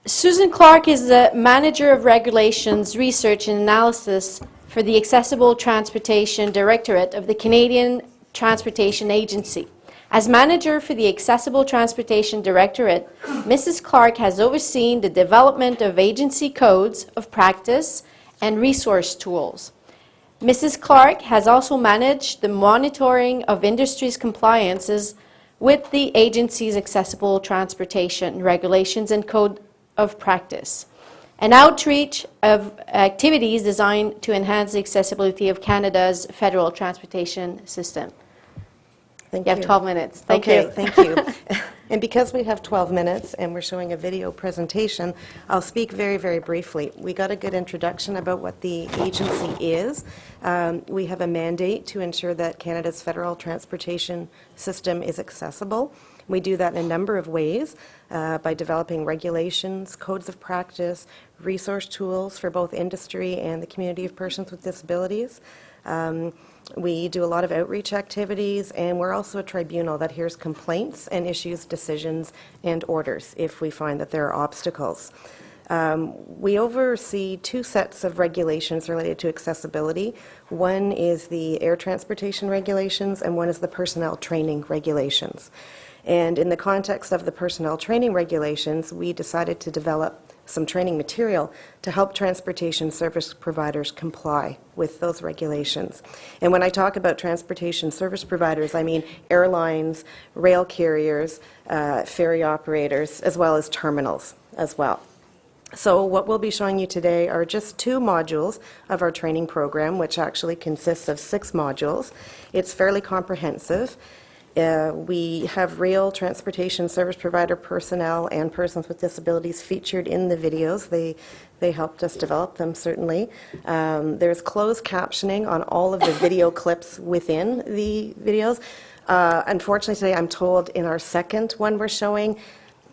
Susan Clarke is the Manager of Regulations, Research and Analysis for the Accessible Transportation Directorate of the Canadian Transportation Agency. As Manager for the Accessible Transportation Directorate, Mrs. Clarke has overseen the development of agency codes of practice and resource tools. Mrs. Clarke has also managed the monitoring of industry's compliances with the agency's accessible transportation regulations and code of practice, and outreach of activities designed to enhance the accessibility of Canada's federal transportation system. Thank you. You have 12 minutes. Thank you. Thank you. And because we have 12 minutes and we're showing a video presentation, I'll speak very, very briefly. We got a good introduction about what the agency is. We have a mandate to ensure that Canada's federal transportation system is accessible. We do that in a number of ways, by developing regulations, codes of practice, resource tools for both industry and the community of persons with disabilities. We do a lot of outreach activities, and we're also a tribunal that hears complaints and issues decisions and orders if we find that there are obstacles. We oversee two sets of regulations related to accessibility. One is the air transportation regulations, and one is the personnel training regulations. And in the context of the personnel training regulations, we decided to develop some training material to help transportation service providers comply with those regulations. And when I talk about transportation service providers, I mean airlines, rail carriers, ferry operators, as well as terminals as well. So what we'll be showing you today are just 2 modules of our training program, which actually consists of 6 modules. It's fairly comprehensive. We have real transportation service provider personnel and persons with disabilities featured in the videos. They helped us develop them, certainly. There's closed captioning on all of the video clips within the videos. Unfortunately, today I'm told in our second one we're showing,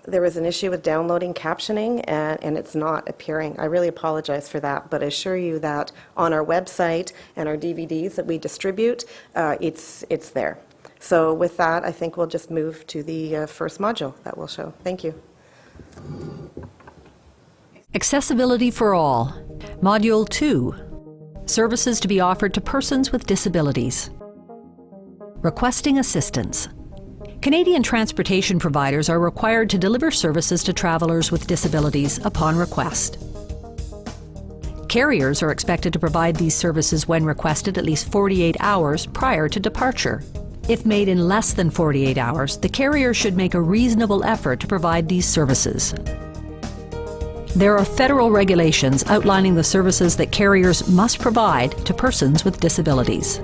there was an issue with downloading captioning, and it's not appearing. I really apologize for that, but I assure you that on our website and our DVDs that we distribute, it's there. So with that, I think we'll just move to the first module that we'll show. Thank you. Accessibility for All. Module 2. Services to be offered to persons with disabilities. Requesting assistance. Canadian transportation providers are required to deliver services to travelers with disabilities upon request. Carriers are expected to provide these services when requested at least 48 hours prior to departure. If made in less than 48 hours, the carrier should make a reasonable effort to provide these services. There are federal regulations outlining the services that carriers must provide to persons with disabilities.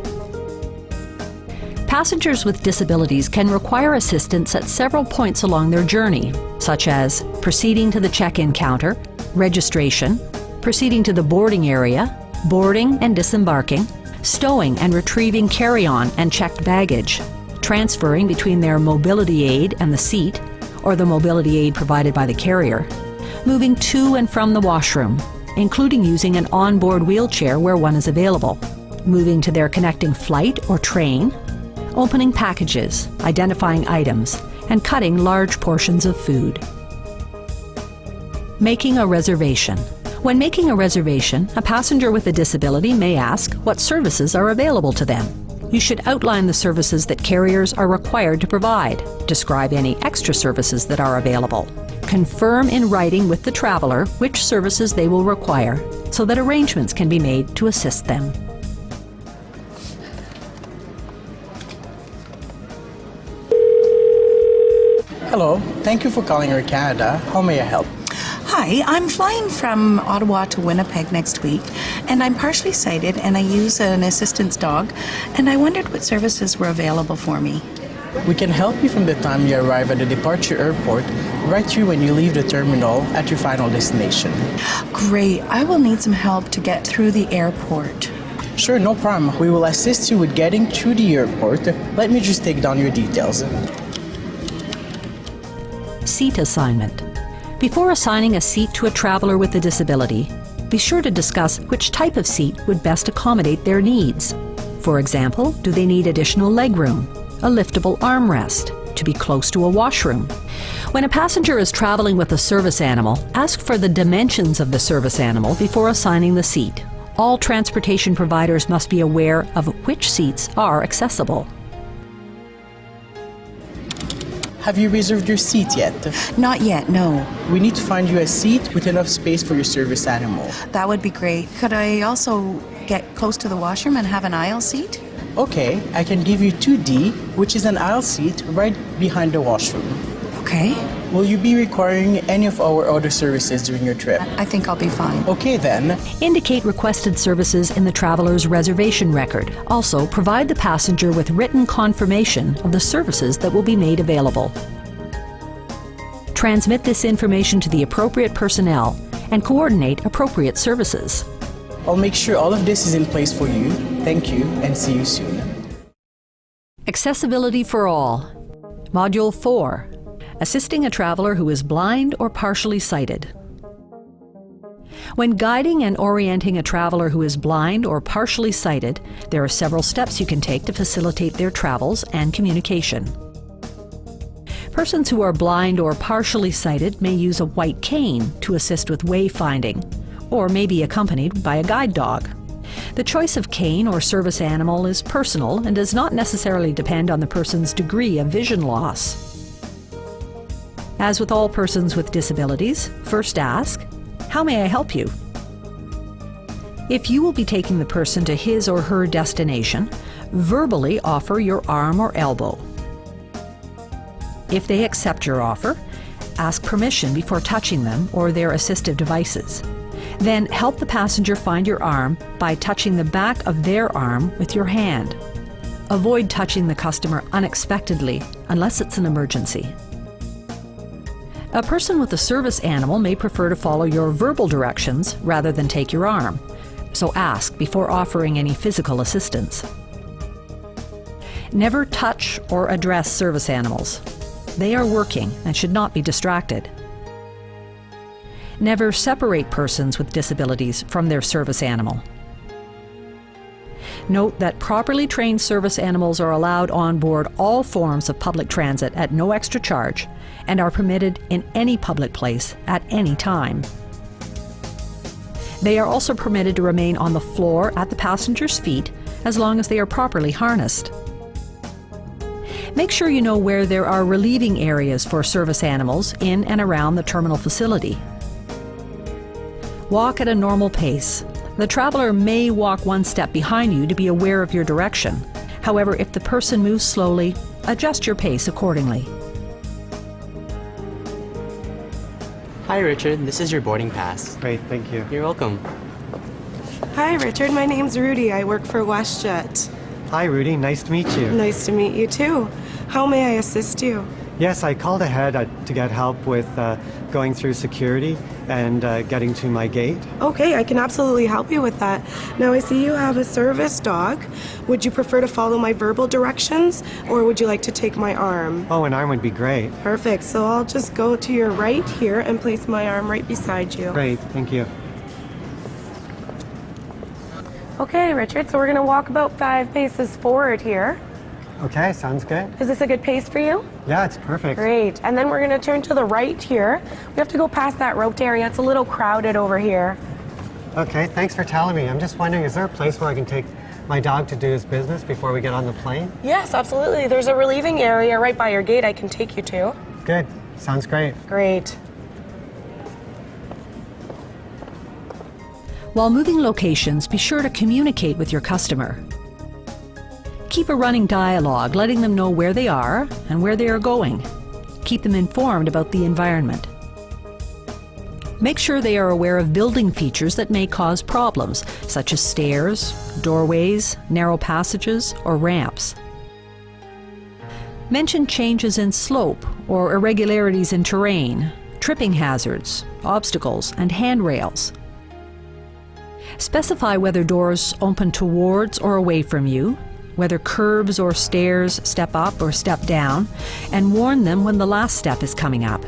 Passengers with disabilities can require assistance at several points along their journey, such as proceeding to the check-in counter, registration, proceeding to the boarding area, boarding and disembarking, stowing and retrieving carry-on and checked baggage, transferring between their mobility aid and the seat, or the mobility aid provided by the carrier, moving to and from the washroom, including using an onboard wheelchair where one is available, moving to their connecting flight or train, opening packages, identifying items, and cutting large portions of food. Making a reservation. When making a reservation, a passenger with a disability may ask what services are available to them. You should outline the services that carriers are required to provide, describe any extra services that are available, confirm in writing with the traveler which services they will require so that arrangements can be made to assist them. Hello, thank you for calling Air Canada. How may I help? Hi, I'm flying from Ottawa to Winnipeg next week, and I'm partially sighted, and I use an assistance dog, and I wondered what services were available for me. We can help you from the time you arrive at the departure airport right through when you leave the terminal at your final destination. Great. I will need some help to get through the airport. Sure, no problem. We will assist you with getting through the airport. Let me just take down your details. Seat assignment. Before assigning a seat to a traveler with a disability, be sure to discuss which type of seat would best accommodate their needs. For example, do they need additional legroom, a liftable armrest, to be close to a washroom? When a passenger is traveling with a service animal, ask for the dimensions of the service animal before assigning the seat. All transportation providers must be aware of which seats are accessible. Have you reserved your seat yet? Not yet, no. We need to find you a seat with enough space for your service animal. That would be great. Could I also get close to the washroom and have an aisle seat? Okay, I can give you 2D, which is an aisle seat right behind the washroom. Okay. Will you be requiring any of our other services during your trip? I think I'll be fine. Okay then. Indicate requested services in the traveler's reservation record. Also, provide the passenger with written confirmation of the services that will be made available. Transmit this information to the appropriate personnel and coordinate appropriate services. I'll make sure all of this is in place for you. Thank you and see you soon. Accessibility for all. Module 4. Assisting a traveler who is blind or partially sighted. When guiding and orienting a traveler who is blind or partially sighted, there are several steps you can take to facilitate their travels and communication. Persons who are blind or partially sighted may use a white cane to assist with wayfinding, or may be accompanied by a guide dog. The choice of cane or service animal is personal and does not necessarily depend on the person's degree of vision loss. As with all persons with disabilities, first ask, "How may I help you?" If you will be taking the person to his or her destination, verbally offer your arm or elbow. If they accept your offer, ask permission before touching them or their assistive devices. Then help the passenger find your arm by touching the back of their arm with your hand. Avoid touching the customer unexpectedly unless it's an emergency. A person with a service animal may prefer to follow your verbal directions rather than take your arm, so ask before offering any physical assistance. Never touch or address service animals. They are working and should not be distracted. Never separate persons with disabilities from their service animal. Note that properly trained service animals are allowed on board all forms of public transit at no extra charge and are permitted in any public place at any time. They are also permitted to remain on the floor at the passenger's feet as long as they are properly harnessed. Make sure you know where there are relieving areas for service animals in and around the terminal facility. Walk at a normal pace. The traveler may walk one step behind you to be aware of your direction. However, if the person moves slowly, adjust your pace accordingly. Hi Richard, this is your boarding pass. Great, thank you. You're welcome. Hi Richard, my name's Rudy. I work for WestJet. Hi Rudy, nice to meet you. Nice to meet you too. How may I assist you? Yes, I called ahead to get help with going through security and getting to my gate. Okay, I can absolutely help you with that. Now I see you have a service dog. Would you prefer to follow my verbal directions or would you like to take my arm? Oh, an arm would be great. Perfect, so I'll just go to your right here and place my arm right beside you. Great, thank you. Okay, Richard, so we're gonna walk about 5 paces forward here. Okay, sounds good. Is this a good pace for you? Yeah, it's perfect. Great, and then we're gonna turn to the right here. We have to go past that roped area. It's a little crowded over here. Okay, thanks for telling me. I'm just wondering, is there a place where I can take my dog to do his business before we get on the plane? Yes, absolutely. There's a relieving area right by your gate I can take you to. Good, sounds great. Great. While moving locations, be sure to communicate with your customer. Keep a running dialogue, letting them know where they are and where they are going. Keep them informed about the environment. Make sure they are aware of building features that may cause problems, such as stairs, doorways, narrow passages, or ramps. Mention changes in slope or irregularities in terrain, tripping hazards, obstacles, and handrails. Specify whether doors open towards or away from you, whether curbs or stairs step up or step down, and warn them when the last step is coming up.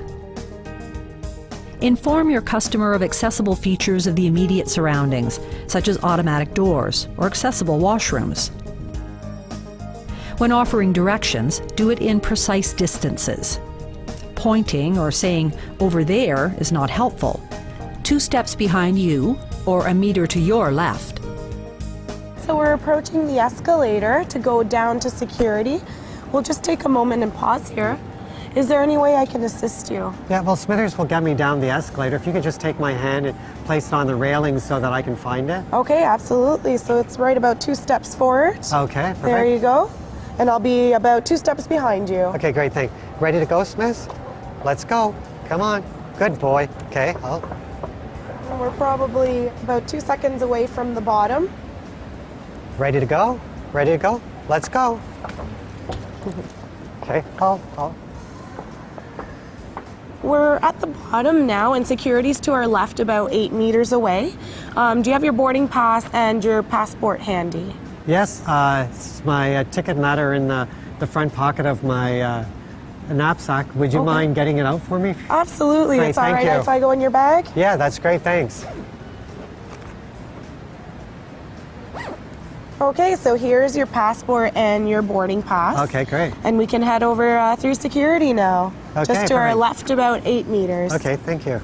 Inform your customer of accessible features of the immediate surroundings, such as automatic doors or accessible washrooms. When offering directions, do it in precise distances. Pointing or saying, "over there," is not helpful. 2 steps behind you or a meter to your left. So we're approaching the escalator to go down to security. We'll just take a moment and pause here. Is there any way I can assist you? Yeah, well, Smithers will get me down the escalator. If you could just take my hand and place it on the railings so that I can find it. Okay, absolutely. So it's right about 2 steps forward. Okay, perfect. There you go. And I'll be about 2 steps behind you. Okay, great, thanks. Ready to go, Smiths? Let's go. Come on. Good boy. Okay, And we're probably about 2 seconds away from the bottom. ready to go? Ready to go? Let's go. Okay, hold. We're at the bottom now, and security's to our left about 8 meters away. Do you have your boarding pass and your passport handy? Yes, it's my ticket and letter in the front pocket of my knapsack. Would you mind getting it out for me? Absolutely. Great, It's all thank right you. if I go in your bag? Yeah, that's great, thanks. Okay, so here's your passport and your boarding pass. Okay, great. And we can head over through security now. Okay, Just to our perfect. left about 8 meters. Okay, thank you.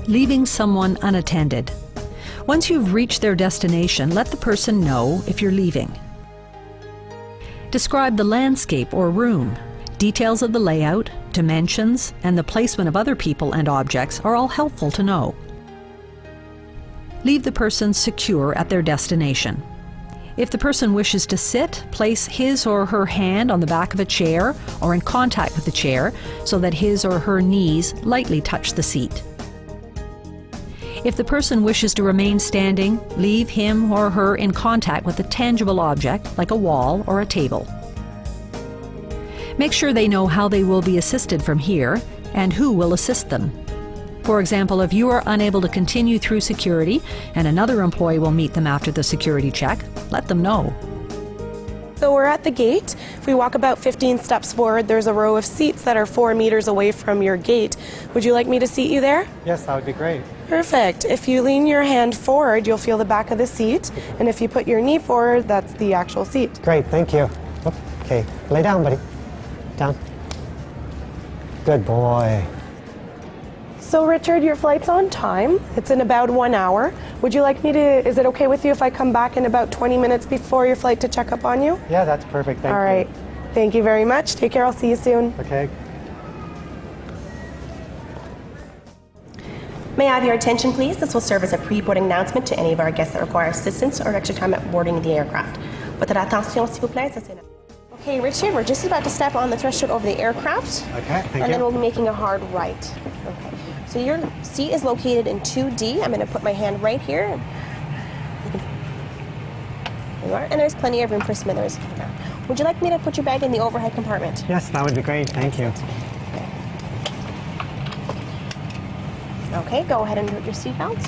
Leaving someone unattended. Once you've reached their destination, let the person know if you're leaving. Describe the landscape or room. Details of the layout, dimensions, and the placement of other people and objects are all helpful to know. Leave the person secure at their destination. If the person wishes to sit, place his or her hand on the back of a chair or in contact with the chair so that his or her knees lightly touch the seat. If the person wishes to remain standing, leave him or her in contact with a tangible object like a wall or a table. Make sure they know how they will be assisted from here and who will assist them. For example, if you are unable to continue through security and another employee will meet them after the security check, let them know. So we're at the gate. If we walk about 15 steps forward, there's a row of seats that are 4 meters away from your gate. Would you like me to seat you there? Yes, that would be great. Perfect. If you lean your hand forward, you'll feel the back of the seat. And if you put your knee forward, that's the actual seat. Great, thank you. Okay, lay down, buddy. Down. Good boy. So Richard, your flight's on time. It's in about 1 hour. Would you like me to, is it okay with you if I come back in about 20 minutes before your flight to check up on you? Yeah, that's perfect, thank you. All right. Thank you very much. Take care. I'll see you soon. Okay. May I have your attention, please? This will serve as a pre-boarding announcement to any of our guests that require assistance or extra time at boarding the aircraft. Votre attention, s'il vous plaît. Okay, Richard, we're just about to step on the threshold over the aircraft. Okay, thank you. And then we'll be making a hard right. Okay. So your seat is located in 2D. I'm going to put my hand right here. There you are. And there's plenty of room for Smithers. Would you like me to put your bag in the overhead compartment? Yes, that would be great, thank you. Okay, go ahead and put your seatbelt.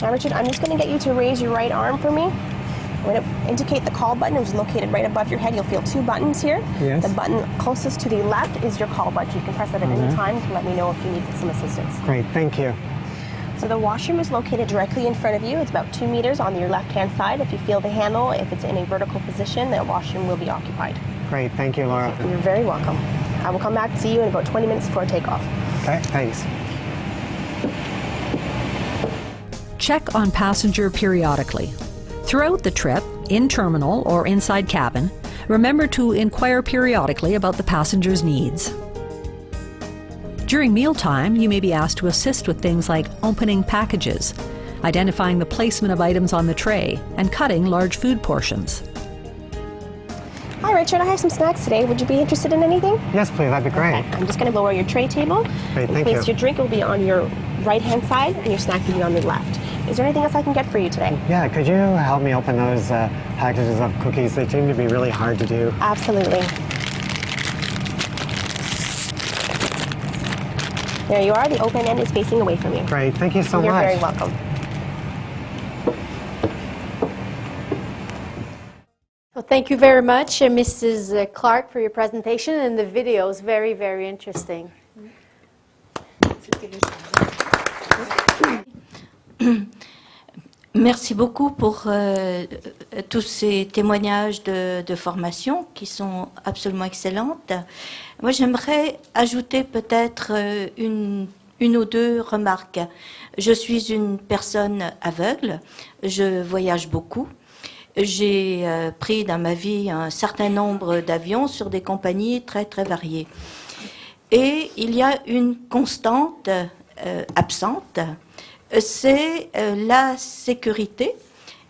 Now, Richard, I'm just going to get you to raise your right arm for me. I'm going to indicate the call button, which is located right above your head. You'll feel 2 buttons here. Yes. The button closest to the left is your call button. You can press that at any time to let me know if you need some assistance. Great, thank you. So the washroom is located directly in front of you. It's about 2 meters on your left-hand side. If you feel the handle, if it's in a vertical position, the washroom will be occupied. Great, thank you, Laura. You're very welcome. I will come back to see you in about 20 minutes before takeoff. Okay, thanks. Check on passenger periodically. Throughout the trip, in terminal or inside cabin, remember to inquire periodically about the passenger's needs. During mealtime, you may be asked to assist with things like opening packages, identifying the placement of items on the tray, and cutting large food portions. Hi, Richard. I have some snacks today. Would you be interested in anything? Yes, please, that'd be great. Okay. I'm just going to lower your tray table. Great, In thank case you. your drink will be on your right-hand side and your snack will be on the left. Is there anything else I can get for you today? Yeah, could you help me open those packages of cookies? They seem to be really hard to do. Absolutely. There you are. The open end is facing away from you. Great, thank you so much. You're very welcome. Well, Thank you very much, Mrs. Clarke, for your presentation, and the video is very, very interesting. Merci beaucoup pour tous ces témoignages de formation qui sont absolument excellentes. Moi, j'aimerais ajouter peut-être une ou deux remarques. Je suis une personne aveugle, je voyage beaucoup. J'ai pris dans ma vie un certain nombre d'avions sur des compagnies très, très variées. Et il y a une constante absente, c'est la sécurité.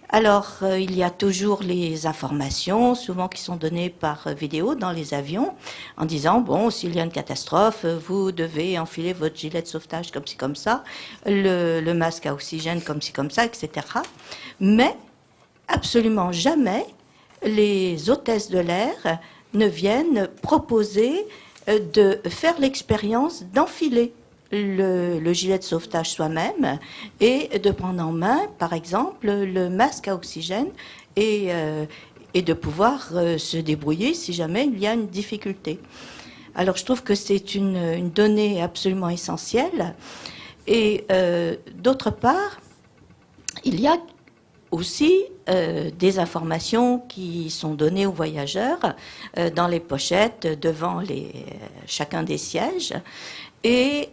Alors, il y a toujours les informations, souvent qui sont données par vidéo dans les avions, en disant, bon, s'il y a une catastrophe, vous devez enfiler votre gilet de sauvetage comme ci, comme ça, le masque à oxygène comme ci, comme ça, etc. Mais, absolument jamais, les hôtesses de l'air ne viennent proposer de faire l'expérience d'enfiler le gilet de sauvetage soi-même et de prendre en main, par exemple, le masque à oxygène et de pouvoir se débrouiller si jamais il y a une difficulté. Alors je trouve que c'est une donnée absolument essentielle. Et d'autre part, il y a aussi des informations qui sont données aux voyageurs dans les pochettes devant chacun des sièges. Et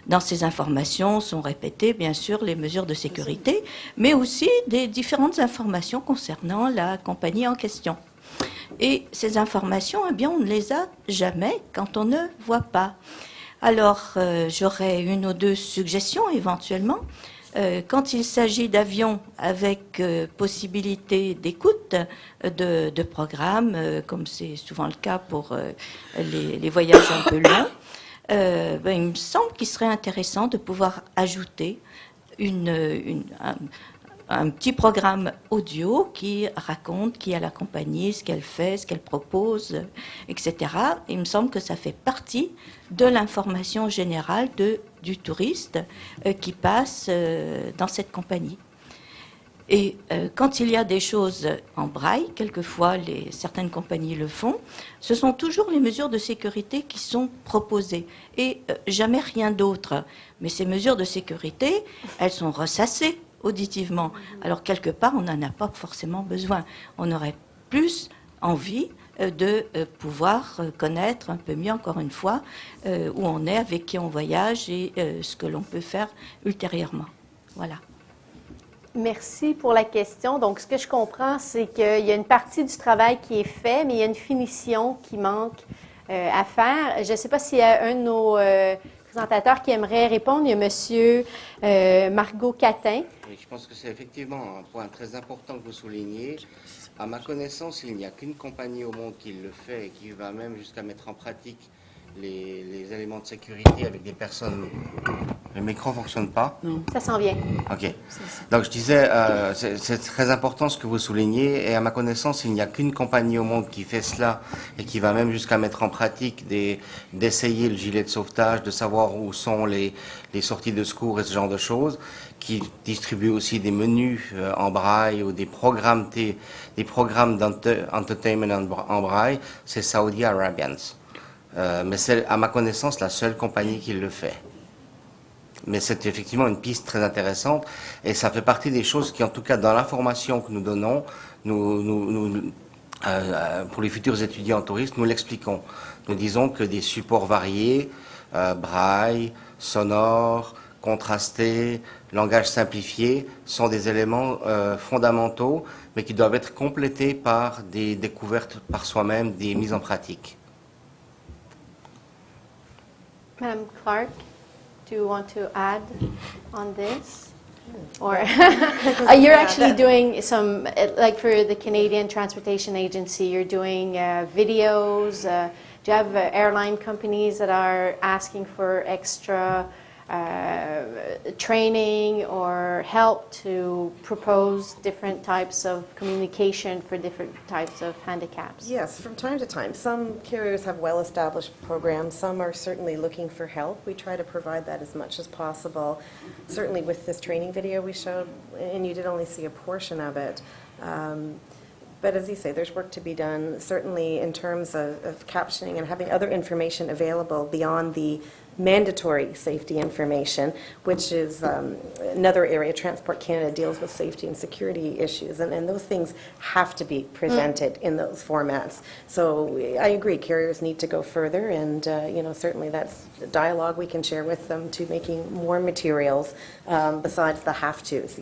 dans ces informations sont répétées, bien sûr, les mesures de sécurité, mais aussi des différentes informations concernant la compagnie en question. Et ces informations, eh bien, on ne les a jamais quand on ne voit pas. Alors, j'aurais une ou deux suggestions éventuellement. Quand il s'agit d'avions avec possibilité d'écoute de programmes, comme c'est souvent le cas pour les voyages un peu longs, il me semble qu'il serait intéressant de pouvoir ajouter un petit programme audio qui raconte qui est la compagnie, ce qu'elle fait, ce qu'elle propose, etc. Il me semble que ça fait partie de l'information générale du touriste qui passe dans cette compagnie. Et quand il y a des choses en braille, quelquefois certaines compagnies le font, ce sont toujours les mesures de sécurité qui sont proposées et jamais rien d'autre. Mais ces mesures de sécurité, elles sont ressassées auditivement. Alors quelque part, on n'en a pas forcément besoin. On aurait plus envie de pouvoir connaître un peu mieux, encore une fois, où on est, avec qui on voyage et ce que l'on peut faire ultérieurement. Voilà. Merci pour la question. Donc, ce que je comprends, c'est qu'il y a une partie du travail qui est fait, mais il y a une finition qui manque à faire. Je ne sais pas s'il y a un de nos présentateurs qui aimerait répondre. Il y a Monsieur Margot Catin. Oui, je pense que c'est effectivement un point très important que vous soulignez. À ma connaissance, il n'y a qu'une compagnie au monde qui le fait et qui va même jusqu'à mettre en pratique les éléments de sécurité avec des personnes. Le micro ne fonctionne pas? Non. Ça s'en vient. OK. Donc je disais, c'est très important ce que vous soulignez, et à ma connaissance, il n'y a qu'une compagnie au monde qui fait cela et qui va même jusqu'à mettre en pratique d'essayer le gilet de sauvetage, de savoir où sont les sorties de secours et ce genre de choses, qui distribue aussi des menus en braille ou des programmes d'entertainment en braille. C'est Saudi Arabians. Mais c'est, à ma connaissance, la seule compagnie qui le fait. Mais c'est effectivement une piste très intéressante, et ça fait partie des choses qui, en tout cas, dans l'information que nous donnons, pour les futurs étudiants touristes, nous l'expliquons. Nous disons que des supports variés, braille, sonore, contrasté, langage simplifié, sont des éléments fondamentaux, mais qui doivent être complétés par des découvertes par soi-même, des mises en pratique. Madame Clarke, do you want to add on this? Or you're actually doing some, like for the Canadian Transportation Agency, you're doing videos. Do you have airline companies that are asking for extra training or help to propose different types of communication for different types of handicaps? Yes, from time to time. Some carriers have well-established programs. Some are certainly looking for help. We try to provide that as much as possible. Certainly with this training video we showed, and you did only see a portion of it, But as you say, there's work to be done, certainly in terms of captioning and having other information available beyond the mandatory safety information, which is another area. Transport Canada deals with safety and security issues, and those things have to be presented in those formats. So I agree, carriers need to go further, and certainly that's a dialogue we can share with them to making more materials besides the have-tos,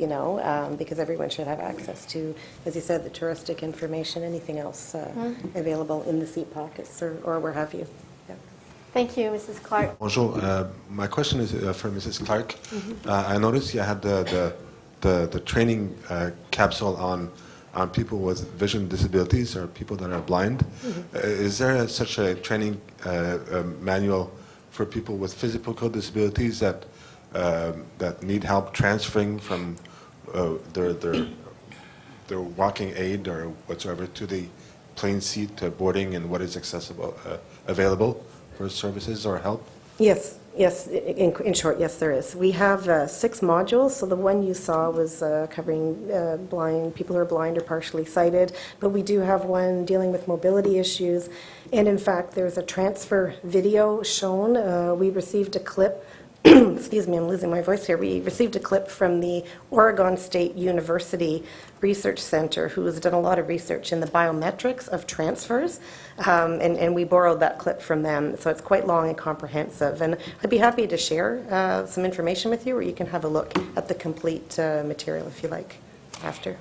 because everyone should have access to, as you said, the touristic information, anything else available in the seat pockets or where have you. Thank you, Mrs. Clarke. Bonjour. My question is for Mrs. Clarke. I noticed you had the training capsule on people with vision disabilities or people that are blind. Is there such a training manual for people with physical disabilities that need help transferring from their walking aid or whatsoever to the plane seat boarding, and what is available for services or help? Yes. In short, yes, there is. We have 6 modules. So the one you saw was covering blind people who are blind or partially sighted, but we do have one dealing with mobility issues. And in fact, there's a transfer video shown. We received a clip. Excuse me, I'm losing my voice here. We received a clip from the Oregon State University Research Center, who has done a lot of research in the biometrics of transfers, and we borrowed that clip from them. So it's quite long and comprehensive. And I'd be happy to share some information with you, or you can have a look at the complete material if you like after.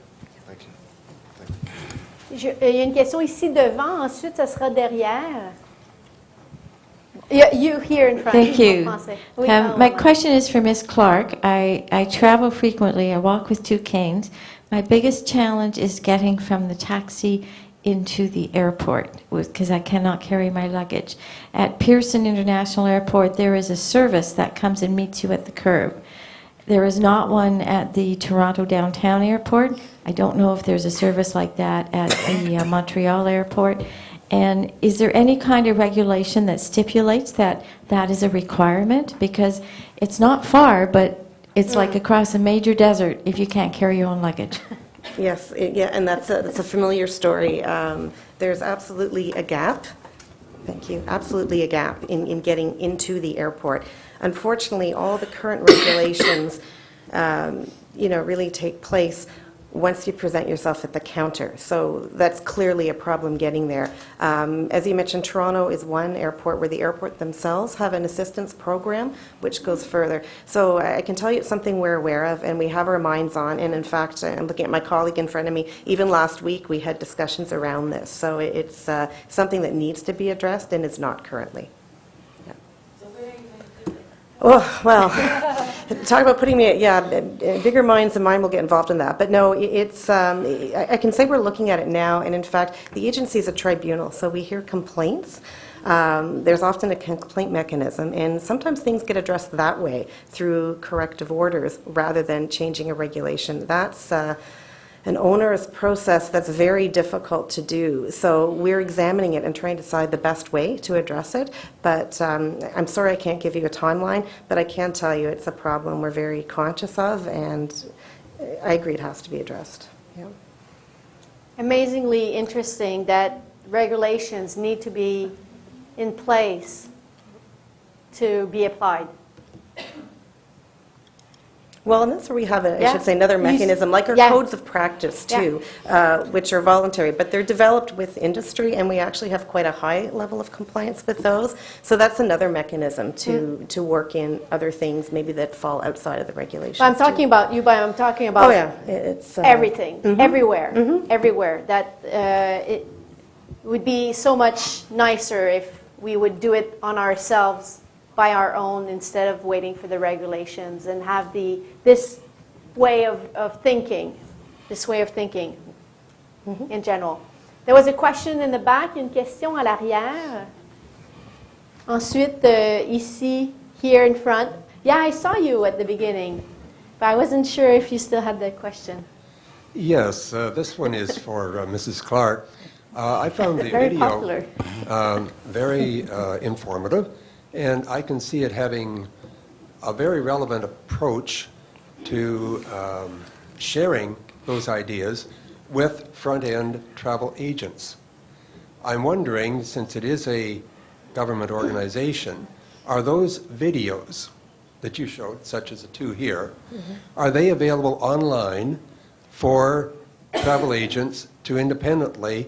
Thank Il you. y a une question ici devant, ensuite ça sera derrière. You here in front. Thank you. Oui, My question is for Ms. Clarke. I travel frequently. I walk with 2 canes. My biggest challenge is getting from the taxi into the airport because I cannot carry my luggage. At Pearson International Airport, there is a service that comes and meets you at the curb. There is not one at the Toronto Downtown Airport. I don't know if there's a service like that at the Montreal Airport. And is there any kind of regulation that stipulates that that is a requirement? Because it's not far, but it's like across a major desert if you can't carry your own luggage. Yes, and that's a familiar story. There's absolutely a gap. Thank you. Absolutely a gap in getting into the airport. Unfortunately, all the current regulations, really take place once you present yourself at the counter. So that's clearly a problem getting there. As you mentioned, Toronto is one airport where the airport themselves have an assistance program which goes further. So I can tell you it's something we're aware of and we have our minds on, and in fact, I'm looking at my colleague in front of me, even last week we had discussions around this. So it's something that needs to be addressed and is not currently. Oh, well, talk about putting me at, bigger minds than mine will get involved in that. But no, it's, I can say we're looking at it now, and in fact, the agency is a tribunal, so we hear complaints. There's often a complaint mechanism, and sometimes things get addressed that way through corrective orders rather than changing a regulation. That's an onerous process that's very difficult to do. So we're examining it and trying to decide the best way to address it. But I'm sorry I can't give you a timeline, but I can tell you it's a problem we're very conscious of, and I agree it has to be addressed. Yeah. Amazingly interesting that regulations need to be in place to be applied. Well, and that's where we have, I should say, another mechanism, like our codes of practice, too, which are voluntary, but they're developed with industry, and we actually have quite a high level of compliance with those. So that's another mechanism to work in other things, maybe that fall outside of the regulations. I'm talking about you, but I'm talking about it's everything, everywhere, everywhere. That it would be so much nicer if we would do it on ourselves, by our own, instead of waiting for the regulations, and have this way of thinking, in general. There was a question in the back, une question à l'arrière. Ensuite, ici, here in front. Yeah, I saw you at the beginning, but I wasn't sure if you still had the question. Yes, this one is for Mrs. Clarke. I found the very video popular. Very informative. And I can see it having a very relevant approach to sharing those ideas with front-end travel agents. I'm wondering, since it is a government organization, are those videos that you showed, such as the two here, are they available online for travel agents to independently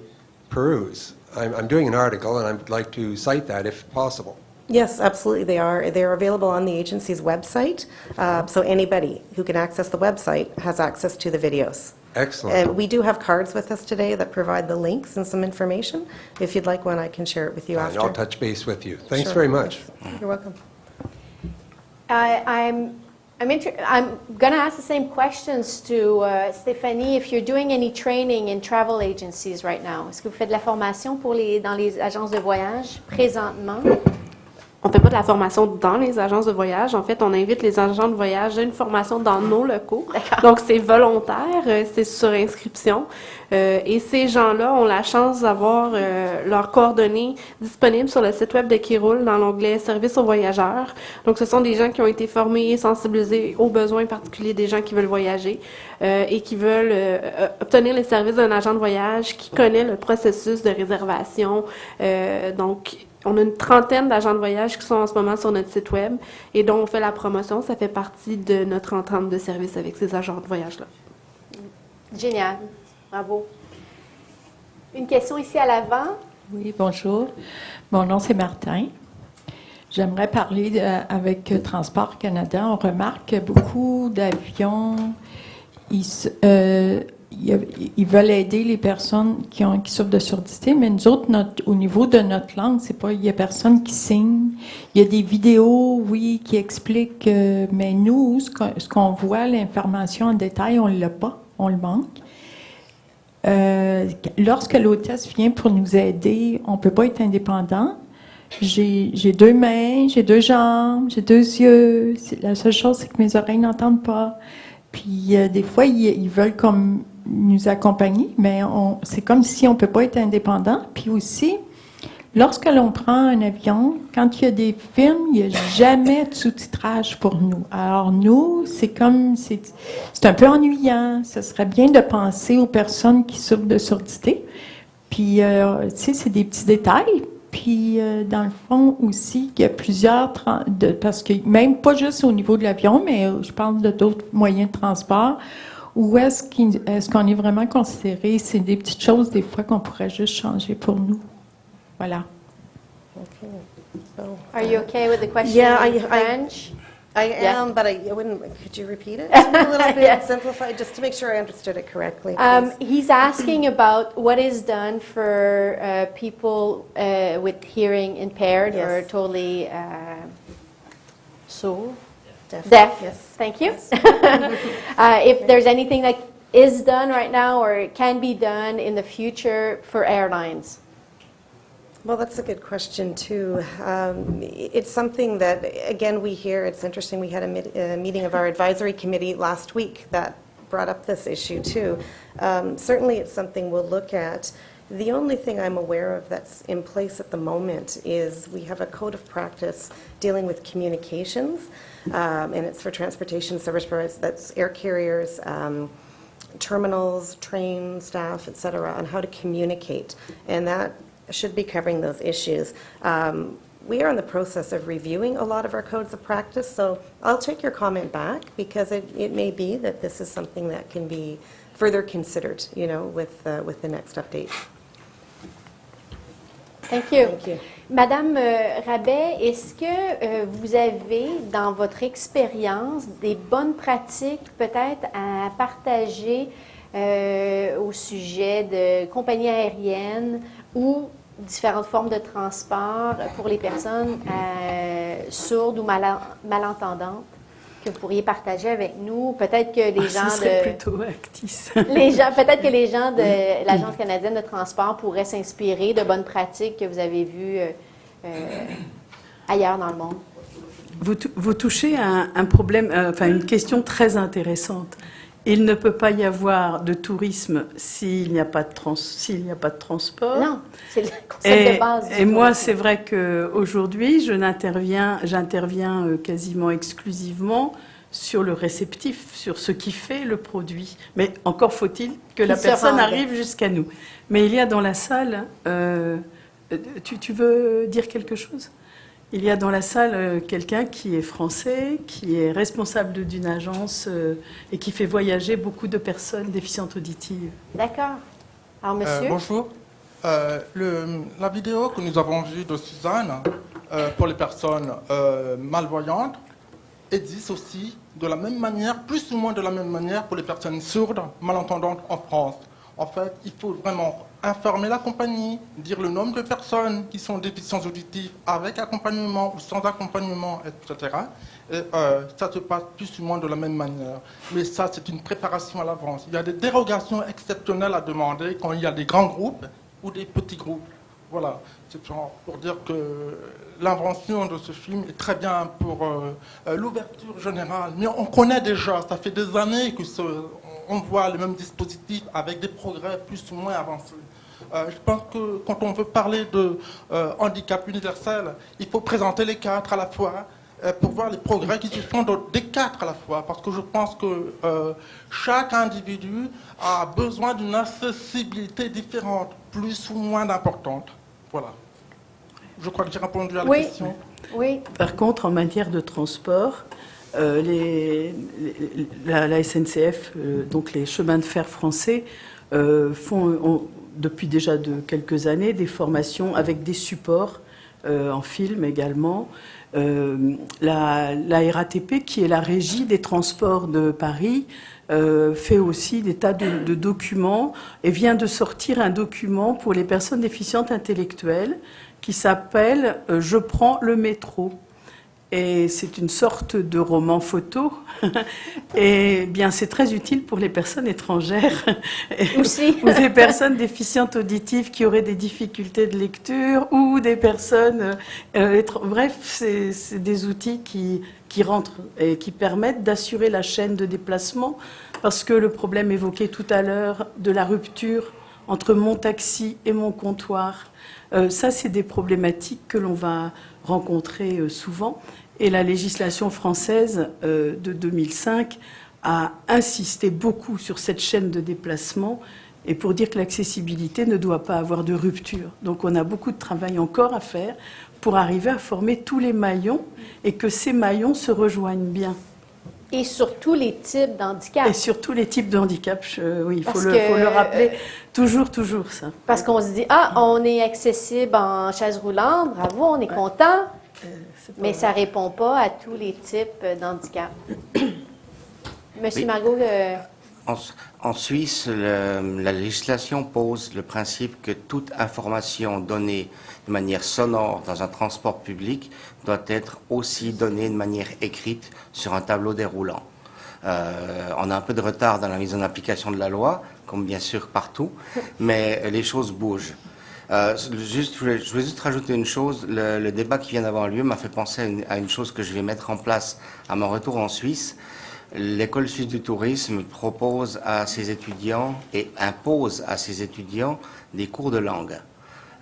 peruse? I'm doing an article, and I'd like to cite that if possible. Yes, absolutely they are. They're available on the agency's website, so anybody who can access the website has access to the videos. Excellent. And we do have cards with us today that provide the links and some information. If you'd like one, I can share it with you after. I'll touch base with you. Thanks Sure. very much. Yes. You're welcome. I'm going to ask the same questions to Stéphanie. If you're doing any training in travel agencies right now, est-ce que vous faites de la formation dans les agences de voyage présentement? On ne fait pas de la formation dans les agences de voyage. En fait, on invite les agents de voyage à une formation dans nos locaux. Donc, c'est volontaire, c'est sur inscription. Et ces gens-là ont la chance d'avoir leurs coordonnées disponibles sur le site web de Qui roule dans l'onglet « Services aux voyageurs ». Donc, ce sont des gens qui ont été formés et sensibilisés aux besoins particuliers des gens qui veulent voyager et qui veulent obtenir les services d'un agent de voyage qui connaît le processus de réservation. Donc, on a une trentaine d'agents de voyage qui sont en ce moment sur notre site web et dont on fait la promotion. Ça fait partie de notre entente de service avec ces agents de voyage-là. Génial. Bravo. Une question ici à l'avant. Oui, bonjour. Mon nom, c'est Martin. J'aimerais parler avec Transport Canada. On remarque que beaucoup d'avions, ils veulent aider les personnes qui souffrent de surdité, mais nous autres, au niveau de notre langue, c'est pas, il y a personne qui signe. Il y a des vidéos, oui, qui expliquent, mais nous, ce qu'on voit, l'information en détail, on l'a pas, on le manque. Lorsque l'hôtesse vient pour nous aider, on peut pas être indépendant. J'ai deux mains, j'ai deux jambes, j'ai deux yeux. La seule chose, c'est que mes oreilles n'entendent pas. Puis des fois, ils veulent comme nous accompagner, mais c'est comme si on ne peut pas être indépendant. Puis aussi, lorsque l'on prend un avion, quand il y a des films, il n'y a jamais de sous-titrage pour nous. Alors nous, c'est un peu ennuyant. Ce serait bien de penser aux personnes qui souffrent de surdité. Puis, tu sais, c'est des petits détails. Puis, dans le fond aussi, il y a plusieurs... parce que même pas juste au niveau de l'avion, mais je parle de d'autres moyens de transport, où est-ce qu'on est vraiment considéré? C'est des petites choses, des fois, qu'on pourrait juste changer pour nous. Voilà. Okay. So, Are you okay with the question in French? I am, but I wouldn't. Could you repeat it a little bit, simplify, just to make sure I understood it correctly? He's asking about what is done for people with hearing impaired or totally sourd. Deaf. Yes. Thank you. If there's anything that is done right now or can be done in the future for airlines. Well, that's a good question, too. It's something that, again, we hear, it's interesting, we had a meeting of our advisory committee last week that brought up this issue, too. Certainly, it's something we'll look at. The only thing I'm aware of that's in place at the moment is we have a code of practice dealing with communications, and it's for transportation service providers, that's air carriers, terminals, train staff, et cetera, on how to communicate. And that should be covering those issues. We are in the process of reviewing a lot of our codes of practice, so I'll take your comment back because it may be that this is something that can be further considered, with the next update. Thank you. Thank you. Madame Rabet, est-ce que vous avez, dans votre expérience, des bonnes pratiques peut-être à partager au sujet de compagnies aériennes ou différentes formes de transport pour les personnes sourdes ou malentendantes que vous pourriez partager avec nous? Peut-être que les gens plutôt actif. Peut-être que les gens de l'Agence canadienne de transport pourraient s'inspirer de bonnes pratiques que vous avez vues ailleurs dans le monde. Vous touchez à un problème, une question très intéressante. Il ne peut pas y avoir de tourisme s'il n'y a pas de transport. Non, c'est le concept de base. Et moi, c'est vrai qu'aujourd'hui, j'interviens quasiment exclusivement sur le réceptif, sur ce qui fait le produit. Mais encore faut-il que la se personne rende. arrive jusqu'à nous. Mais il y a dans la salle... tu veux dire quelque chose ? Il y a dans la salle quelqu'un qui est français, qui est responsable d'une agence et qui fait voyager beaucoup de personnes déficientes auditives. D'accord. Alors, monsieur? Bonjour. La vidéo que nous avons vue de Suzanne pour les personnes malvoyantes existe aussi de la même manière, plus ou moins de la même manière pour les personnes sourdes, malentendantes en France. En fait, il faut vraiment informer la compagnie, dire le nombre de personnes qui sont déficientes auditives avec accompagnement ou sans accompagnement, etc. Et ça se passe plus ou moins de la même manière. Mais ça, c'est une préparation à l'avance. Il y a des dérogations exceptionnelles à demander quand il y a des grands groupes ou des petits groupes. Voilà, c'est pour dire que l'invention de ce film est très bien pour l'ouverture générale. Mais on connaît déjà, ça fait des années que on voit les mêmes dispositifs avec des progrès plus ou moins avancés. Je pense que quand on veut parler de handicap universel, il faut présenter les quatre à la fois pour voir les progrès qui se font des quatre à la fois. Parce que je pense que chaque individu a besoin d'une accessibilité différente, plus ou moins importante. Voilà. Je crois que j'ai répondu à la question. Oui. Par contre, en matière de transport, la SNCF, donc les chemins de fer français, font depuis déjà de quelques années des formations avec des supports en film également. La RATP, qui est la régie des transports de Paris, fait aussi des tas de documents et vient de sortir un document pour les personnes déficientes intellectuelles qui s'appelle « Je prends le métro ». Et c'est une sorte de roman photo. Et bien, c'est très utile pour les personnes étrangères aussi, ou des personnes déficientes auditives qui auraient des difficultés de lecture ou des personnes. Bref, c'est des outils qui rentrent et qui permettent d'assurer la chaîne de déplacement, parce que le problème évoqué tout à l'heure de la rupture entre mon taxi et mon comptoir, ça, c'est des problématiques que l'on va rencontrer souvent. Et la législation française de 2005 a insisté beaucoup sur cette chaîne de déplacement et pour dire que l'accessibilité ne doit pas avoir de rupture. Donc on a beaucoup de travail encore à faire pour arriver à former tous les maillons et que ces maillons se rejoignent bien. Et sur tous les types d'handicap. Et sur tous les types de handicap, oui, il faut le rappeler toujours ça. Parce qu'on se dit, on est accessible en chaise roulante, bravo, on est content, mais ça ne répond pas à tous les types d'handicap. Monsieur Margot, En Suisse, la législation pose le principe que toute information donnée de manière sonore dans un transport public doit être aussi donnée de manière écrite sur un tableau déroulant. On a un peu de retard dans la mise en application de la loi, comme bien sûr partout, mais les choses bougent. Je voulais juste rajouter une chose. Le débat qui vient d'avoir lieu m'a fait penser à une chose que je vais mettre en place à mon retour en Suisse. L'École suisse du tourisme propose à ses étudiants et impose à ses étudiants des cours de langue.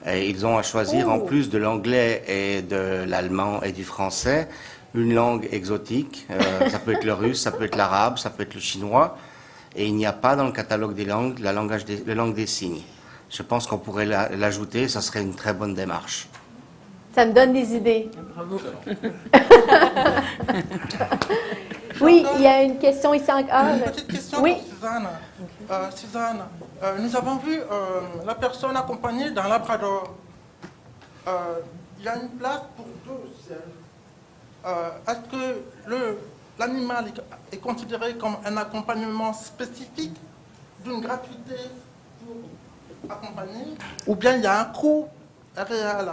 Et ils ont à choisir, en plus de l'anglais et de l'allemand et du français, une langue exotique. Ça peut être le russe, ça peut être l'arabe, ça peut être le chinois. Et il n'y a pas dans le catalogue des langues la langue des signes. Je pense qu'on pourrait l'ajouter, ça serait une très bonne démarche. ça me donne des idées. Bravo. Oui, il y a une question ici encore. Une petite question pour Suzanne. Suzanne, nous avons vu la personne accompagnée d'un labrador. Il y a une place pour deux sièges. Est-ce que l'animal est considéré comme un accompagnement spécifique d'une gratuité pour accompagner, ou bien il y a un coût réel?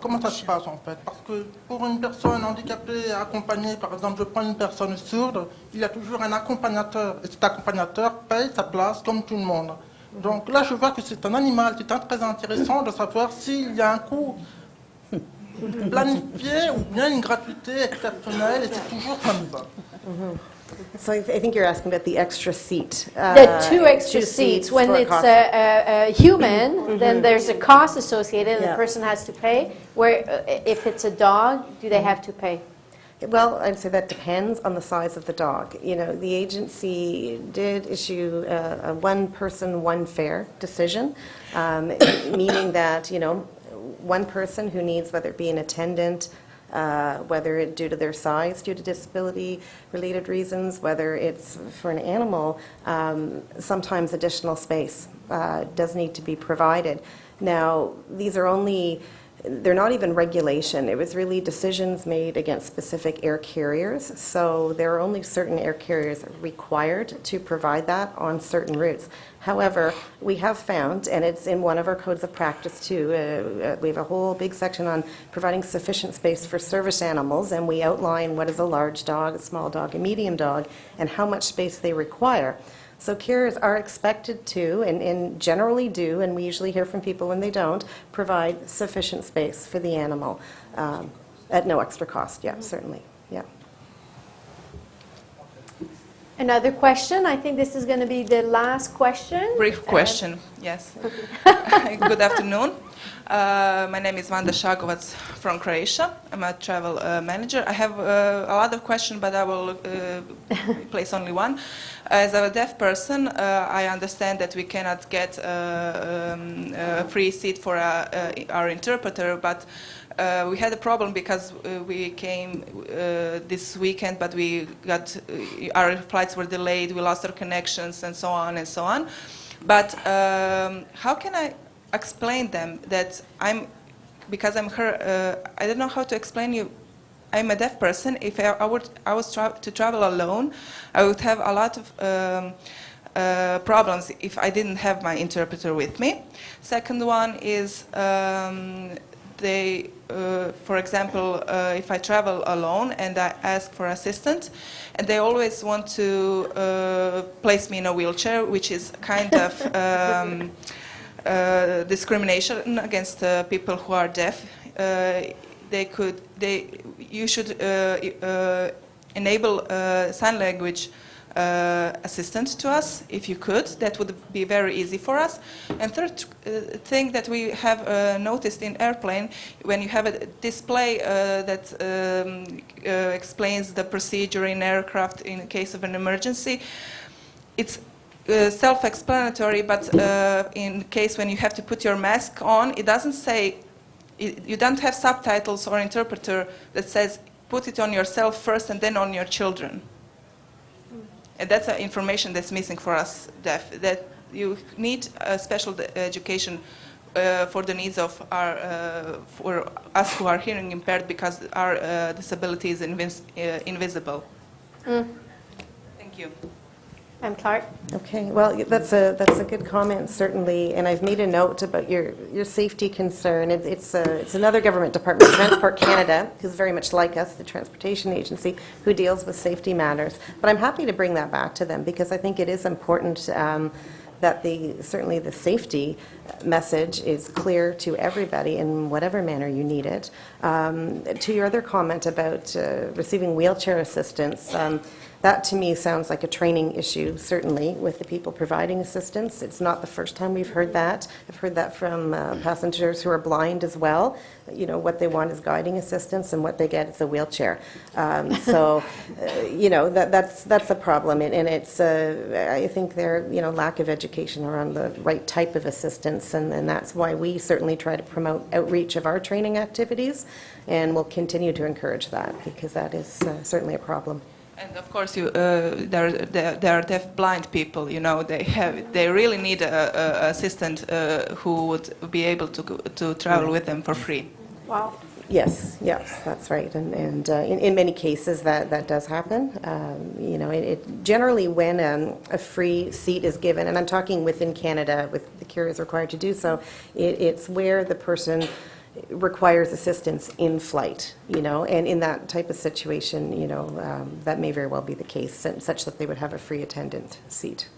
Comment ça se passe en fait? Parce que pour une personne handicapée accompagnée, par exemple, je prends une personne sourde, il y a toujours un accompagnateur. Et cet accompagnateur paye sa place comme tout le monde. Donc là, je vois que c'est un animal. C'est très intéressant de savoir s'il y a un coût planifié ou bien une gratuité exceptionnelle, et c'est toujours comme ça. So I think you're asking about the extra seat. The two extra seats. When it's a human, then there's a cost associated and the person has to pay. Where if it's a dog, do they have to pay? Well, I'd say that depends on the size of the dog. You know, the agency did issue a one-person, one-fare decision, meaning that, you know, one person who needs, whether it be an attendant, whether it due to their size, due to disability-related reasons, whether it's for an animal, sometimes additional space does need to be provided. Now, these are only, they're not even regulation. It was really decisions made against specific air carriers. So there are only certain air carriers required to provide that on certain routes. However, we have found, and it's in one of our codes of practice too, we have a whole big section on providing sufficient space for service animals, and we outline what is a large dog, a small dog, a medium dog, and how much space they require. So carriers are expected to, and generally do, and we usually hear from people when they don't, provide sufficient space for the animal at no extra cost. Yeah, certainly. Yeah. Another question? I think this is going to be the last question. Brief question, yes. Good afternoon. My name is Vanda Shagovac from Croatia. I'm a travel manager. I have a lot of questions, but I will place only one. As a deaf person, I understand that we cannot get a free seat for our interpreter, but we had a problem because we came this weekend, but we got our flights were delayed, we lost our connections, and so on and so on. But how can I explain them that because I'm her, I don't know how to explain you. I'm a deaf person. If I was to travel alone, I would have a lot of problems if I didn't have my interpreter with me. Second one is for example, if I travel alone and I ask for assistance, and they always want to place me in a wheelchair, which is kind of discrimination against people who are deaf. You should enable sign language assistance to us, if you could. That would be very easy for us. And third thing that we have noticed in airplane, when you have a display that explains the procedure in aircraft in case of an emergency, it's self-explanatory, but in case when you have to put your mask on, it doesn't say, you don't have subtitles or interpreter that says put it on yourself first and then on your children. And that's information that's missing for us deaf, that you need a special education for the needs of for us who are hearing impaired, because our disability is invisible. Thank you. I'm Clarke. Okay, well, that's a good comment, certainly, and I've made a note about your safety concern. It's another government department, Transport Canada, who's very much like us, the transportation agency, who deals with safety matters. But I'm happy to bring that back to them, because I think it is important that certainly the safety message is clear to everybody in whatever manner you need it. To your other comment about receiving wheelchair assistance, that to me sounds like a training issue, certainly, with the people providing assistance. It's not the first time we've heard that. I've heard that from passengers who are blind as well. You know, what they want is guiding assistance, and what they get is a wheelchair. You know, that's a problem, and it's I think their lack of education around the right type of assistance, and that's why we certainly try to promote outreach of our training activities, and we'll continue to encourage that, because that is certainly a problem. And of course, there are deaf-blind people. You know, they really need a assistant who would be able to travel with them for free. Wow. Yes, that's right, and in many cases that does happen. You know, it generally when a free seat is given, and I'm talking within Canada, with the carriers required to do so, it's where the person requires assistance in flight, you know, and in that type of situation, you know, that may very well be the case, such that they would have a free attendant seat.